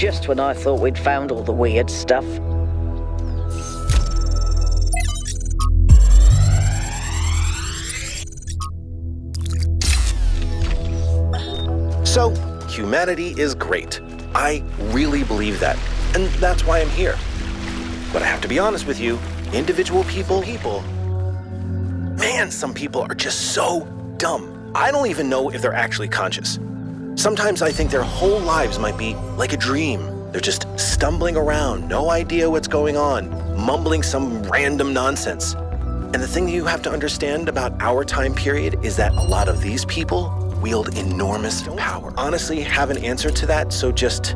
Just when I thought we'd found all the weird stuff. So, humanity is great. I really believe that, and that's why I'm here. But I have to be honest with you, individual people, man, some people are just so dumb. I don't even know if they're actually conscious. Sometimes I think their whole lives might be like a dream. They're just stumbling around, no idea what's going on, mumbling some random nonsense. And the thing you have to understand about our time period is that a lot of these people wield enormous power. Honestly, have an answer to that, so just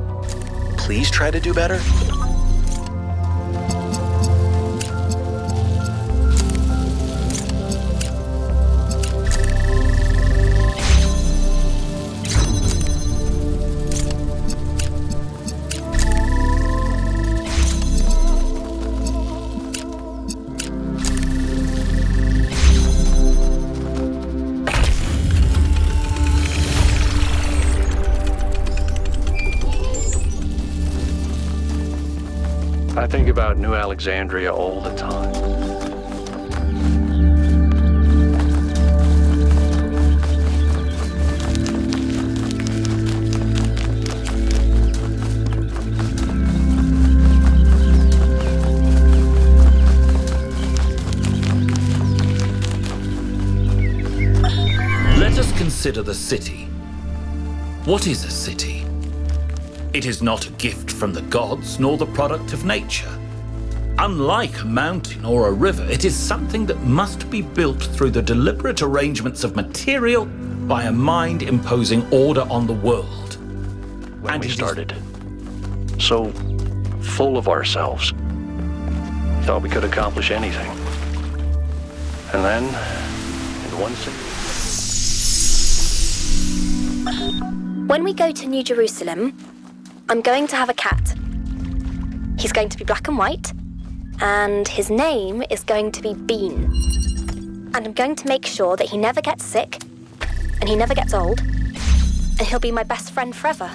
please try to do better. I think about New Alexandria all the time. Let us consider the city. What is a city? It is not a gift from the gods, nor the product of nature. Unlike a mountain or a river, it is something that must be built through the deliberate arrangements of material by a mind imposing order on the world. When we started, so full of ourselves, we thought we could accomplish anything. And then, in one second... When we go to New Jerusalem, I'm going to have a cat. He's going to be black and white, and his name is going to be Bean. And I'm going to make sure that he never gets sick, and he never gets old, and he'll be my best friend forever.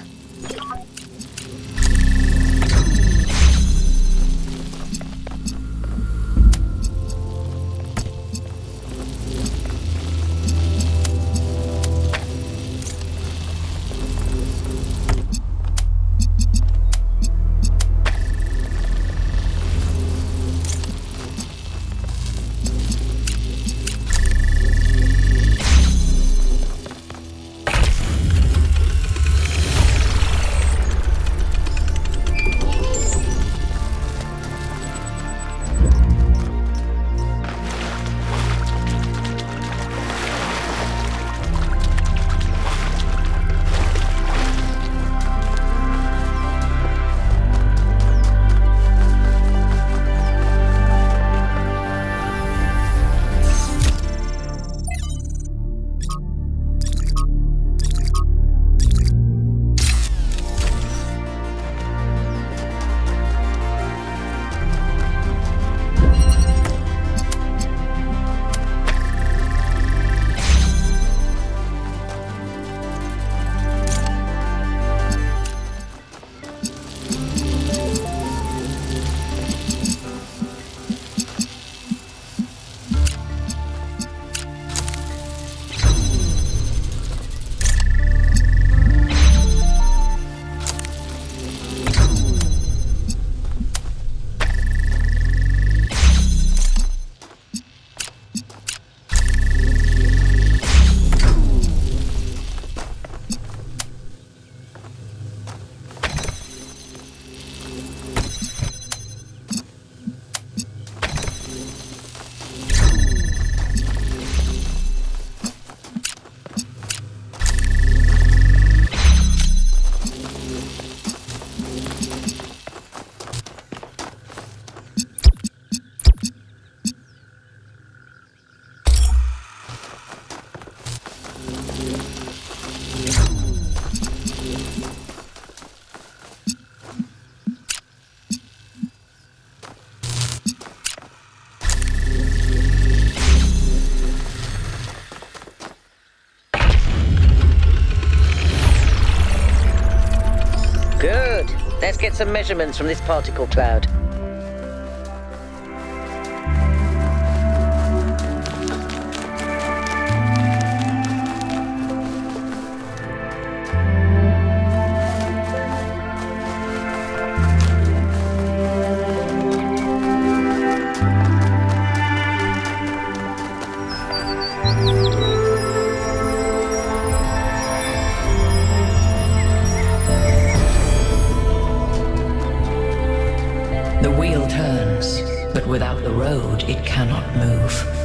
Good. Let's get some measurements from this particle cloud. The wheel turns, but without the road, it cannot move.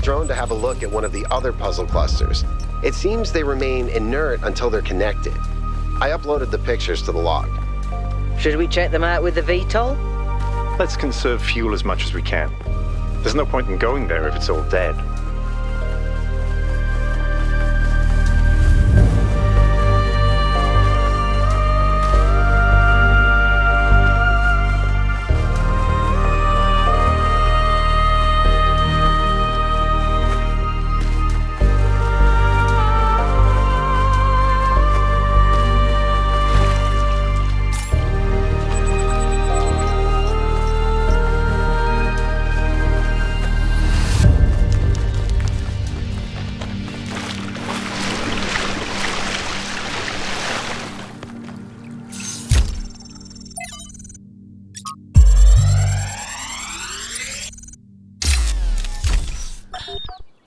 drone to have a look at one of the other puzzle clusters. It seems they remain inert until they're connected. I uploaded the pictures to the log. Should we check them out with the VTOL? Let's conserve fuel as much as we can. There's no point in going there if it's all dead.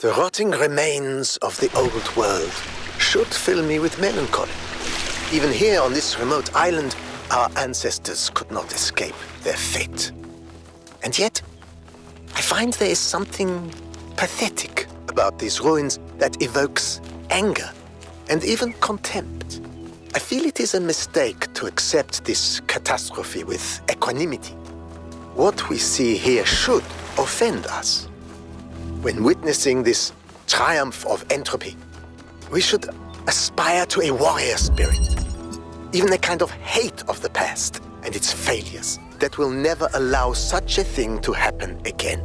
The rotting remains of the old world should fill me with melancholy. Even here on this remote island, our ancestors could not escape their fate. And yet, I find there is something pathetic about these ruins that evokes anger and even contempt. I feel it is a mistake to accept this catastrophe with equanimity. What we see here should offend us. When witnessing this triumph of entropy, we should aspire to a warrior spirit, even a kind of hate of the past and its failures that will never allow such a thing to happen again.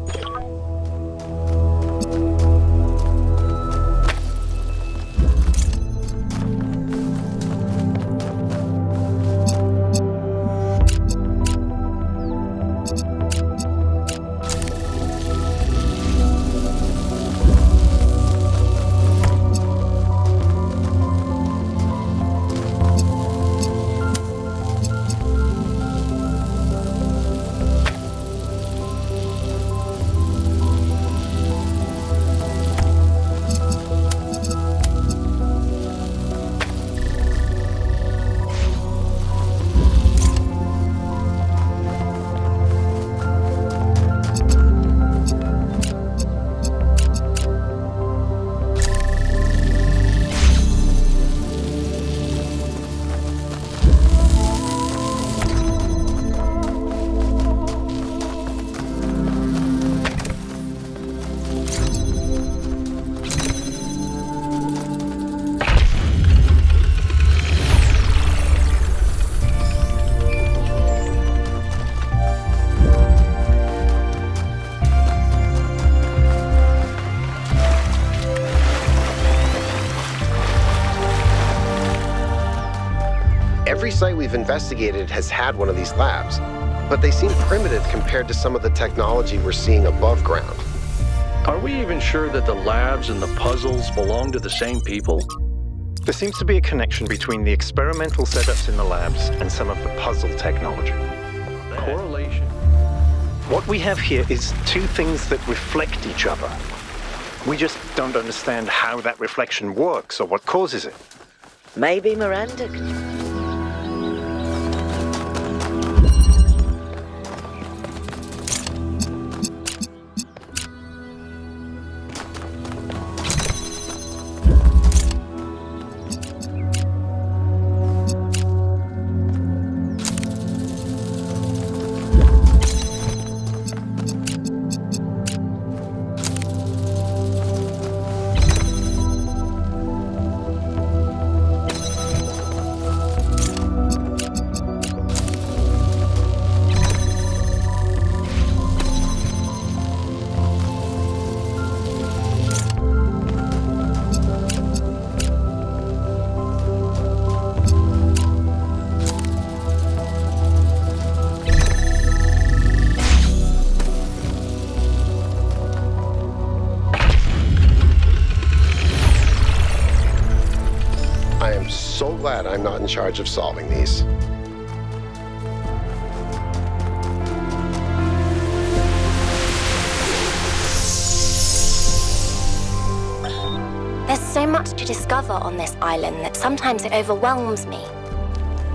Every site we've investigated has had one of these labs, but they seem primitive compared to some of the technology we're seeing above ground. Are we even sure that the labs and the puzzles belong to the same people? There seems to be a connection between the experimental setups in the labs and some of the puzzle technology. Correlation. What we have here is two things that reflect each other. We just don't understand how that reflection works or what causes it. Maybe Miranda can... So glad I'm not in charge of solving these. There's so much to discover on this island that sometimes it overwhelms me.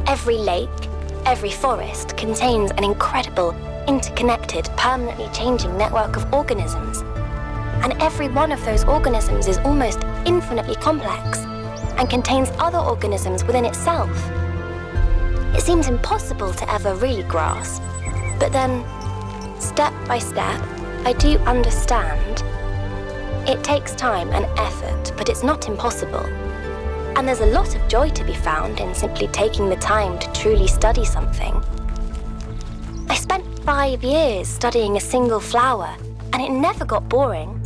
Every lake, every forest contains an incredible, interconnected, permanently changing network of organisms. And every one of those organisms is almost infinitely complex and contains other organisms within itself. It seems impossible to ever really grasp, but then, step by step, I do understand. It takes time and effort, but it's not impossible. And there's a lot of joy to be found in simply taking the time to truly study something. I spent 5 years studying a single flower, and it never got boring.